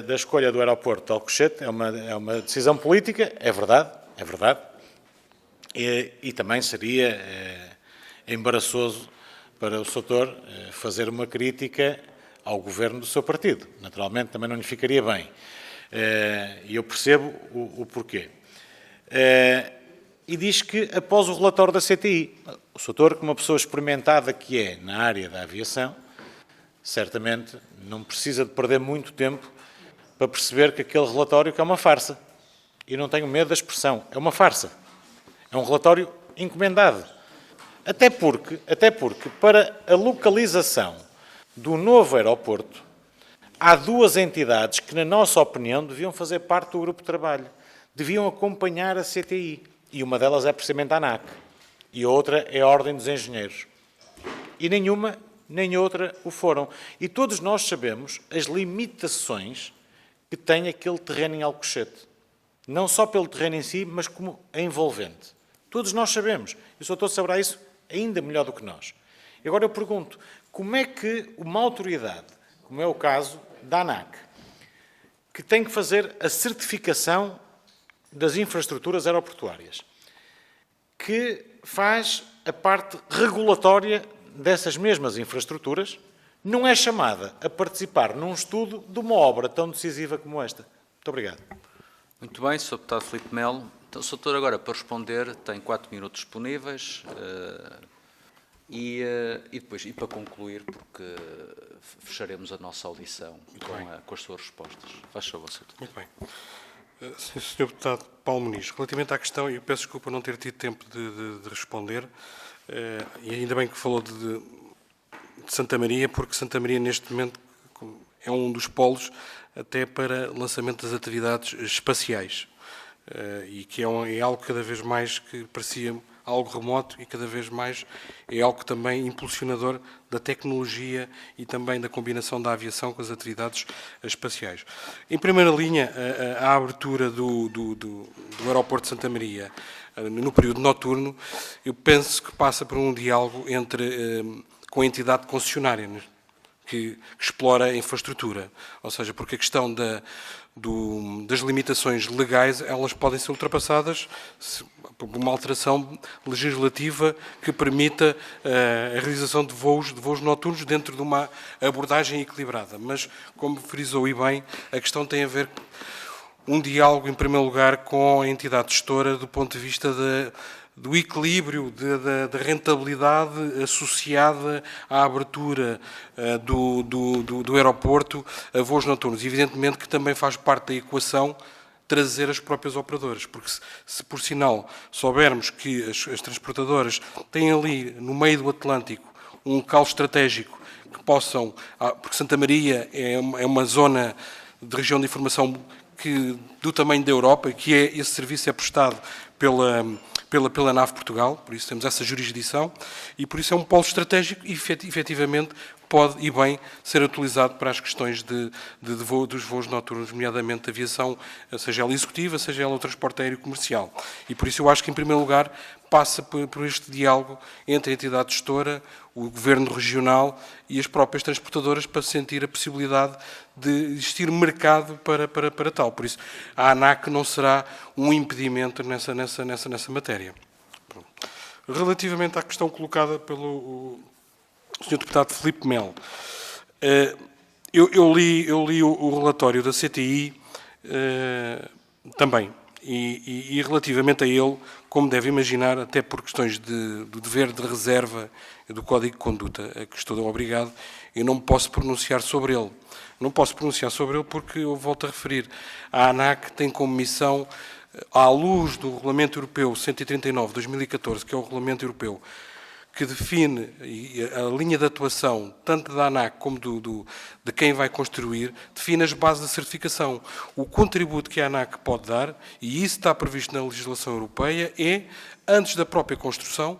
da escolha do aeroporto de Alcochete é uma decisão política, é verdade, e também seria embaraçoso para o Sr. fazer uma crítica ao governo do seu partido. Naturalmente, também não lhe ficaria bem. E eu percebo o porquê. E diz que, após o relatório da CTI, o Sr. como uma pessoa experimentada que é na área da aviação, certamente não precisa de perder muito tempo para perceber que aquele relatório que é uma farsa. E não tenho medo da expressão, é uma farsa. É um relatório encomendado. Até porque para a localização do novo aeroporto, há duas entidades que, na nossa opinião, deviam fazer parte do grupo de trabalho. Deviam acompanhar a CTI. E uma delas é precisamente a ANAC. E a outra é a Ordem dos Engenheiros. E nenhuma nem outra o foram. E todos nós sabemos as limitações que tem aquele terreno em Alcochete. Não só pelo terreno em si, mas como envolvente. Todos nós sabemos. E o Sr. Doutor saberá isso ainda melhor do que nós. E agora eu pergunto, como é que uma autoridade, como é o caso da ANAC, que tem que fazer a certificação das infraestruturas aeroportuárias, que faz a parte regulatória dessas mesmas infraestruturas, não é chamada a participar num estudo de uma obra tão decisiva como esta? Muito obrigado. Muito bem, Sr. Deputado Filipe Melo. Então, Sr. Doutor, agora, para responder, tem 4 minutos disponíveis e depois, para concluir, porque fecharemos a nossa audição com as suas respostas. Faz favor, Sr. Doutor. Muito bem. Sr. Deputado Paulo Muniz, relativamente à questão, eu peço desculpa não ter tido tempo de responder, e ainda bem que falou de Santa Maria, porque Santa Maria, neste momento, é um dos polos até para lançamento das atividades espaciais, e que é algo cada vez mais que parecia algo remoto e cada vez mais é algo também impulsionador da tecnologia e também da combinação da aviação com as atividades espaciais. Em primeira linha, a abertura do aeroporto de Santa Maria no período noturno, eu penso que passa por um diálogo com a entidade concessionária, que explora a infraestrutura. Ou seja, porque a questão das limitações legais, elas podem ser ultrapassadas por uma alteração legislativa que permita a realização de voos noturnos dentro de uma abordagem equilibrada. Mas, como frisou e bem, a questão tem a ver com um diálogo, em primeiro lugar, com a entidade gestora do ponto de vista do equilíbrio da rentabilidade associada à abertura do aeroporto a voos noturnos. E, evidentemente, que também faz parte da equação trazer as próprias operadoras, porque se por sinal soubermos que as transportadoras têm ali, no meio do Atlântico, um local estratégico que possam, porque Santa Maria é uma zona de região de informação do tamanho da Europa, que esse serviço é prestado pela NAV Portugal, por isso temos essa jurisdição, e por isso é um polo estratégico e, efetivamente, pode e bem ser utilizado para as questões dos voos noturnos, nomeadamente a aviação, seja ela executiva, seja ela o transporte aéreo comercial. E por isso eu acho que, em primeiro lugar, passa por este diálogo entre a entidade gestora, o governo regional e as próprias transportadoras para sentir a possibilidade de existir mercado para tal. Por isso, a ANAC não será um impedimento nessa matéria. Pronto. Relativamente à questão colocada pelo Sr. Deputado Filipe Melo, eu li o relatório da CTI também, e relativamente a ele, como deve imaginar, até por questões do dever de reserva do Código de Conduta, a que estou obrigado, eu não me posso pronunciar sobre ele. Não posso pronunciar sobre ele porque, eu volto a referir, a ANAC tem como missão, à luz do Regulamento Europeu 139/2014, que é o Regulamento Europeu, que define a linha de atuação, tanto da ANAC como de quem vai construir, define as bases da certificação. O contributo que a ANAC pode dar, e isso está previsto na legislação europeia, é, antes da própria construção,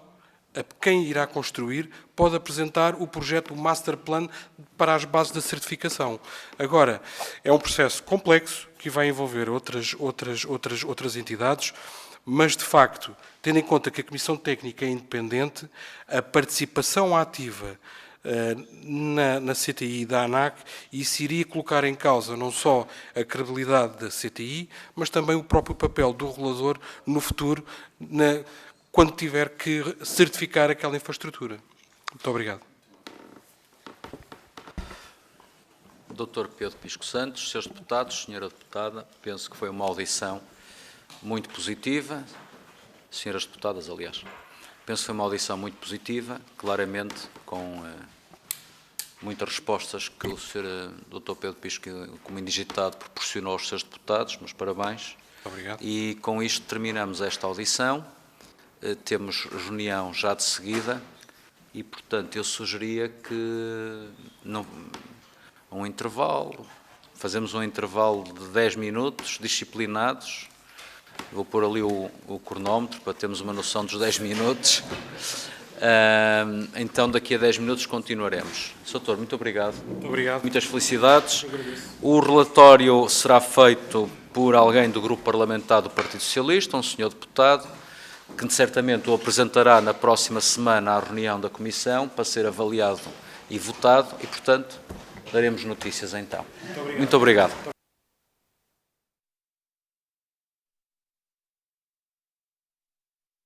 quem irá construir pode apresentar o projeto, o Master Plan, para as bases da certificação. Agora, é um processo complexo, que vai envolver outras entidades, mas, de facto, tendo em conta que a Comissão Técnica é independente, a participação ativa na CTI da ANAC, isso iria colocar em causa não só a credibilidade da CTI, mas também o próprio papel do regulador no futuro, quando tiver que certificar aquela infraestrutura. Muito obrigado. Dr. Pedro Pisco Santos, Srs. Deputados, Sra. Deputada, penso que foi uma audição muito positiva. Senhoras Deputadas, aliás, penso que foi uma audição muito positiva, claramente com muitas respostas que o Sr. Dr. Pedro Pisco, como indigitado, proporcionou aos seus deputados, meus parabéns. Obrigado. E com isto terminamos esta audição. Temos reunião já de seguida e, portanto, eu sugeria que um intervalo, fazemos um intervalo de 10 minutos, disciplinados. Vou pôr ali o cronómetro para termos uma noção dos 10 minutos. Então, daqui a 10 minutos continuaremos. Sr. Doutor, muito obrigado. Muito obrigado. Muitas felicidades. O relatório será feito por alguém do Grupo Parlamentar do Partido Socialista, um senhor deputado, que certamente o apresentará na próxima semana à reunião da Comissão para ser avaliado e votado e, portanto, daremos notícias então. Muito obrigado.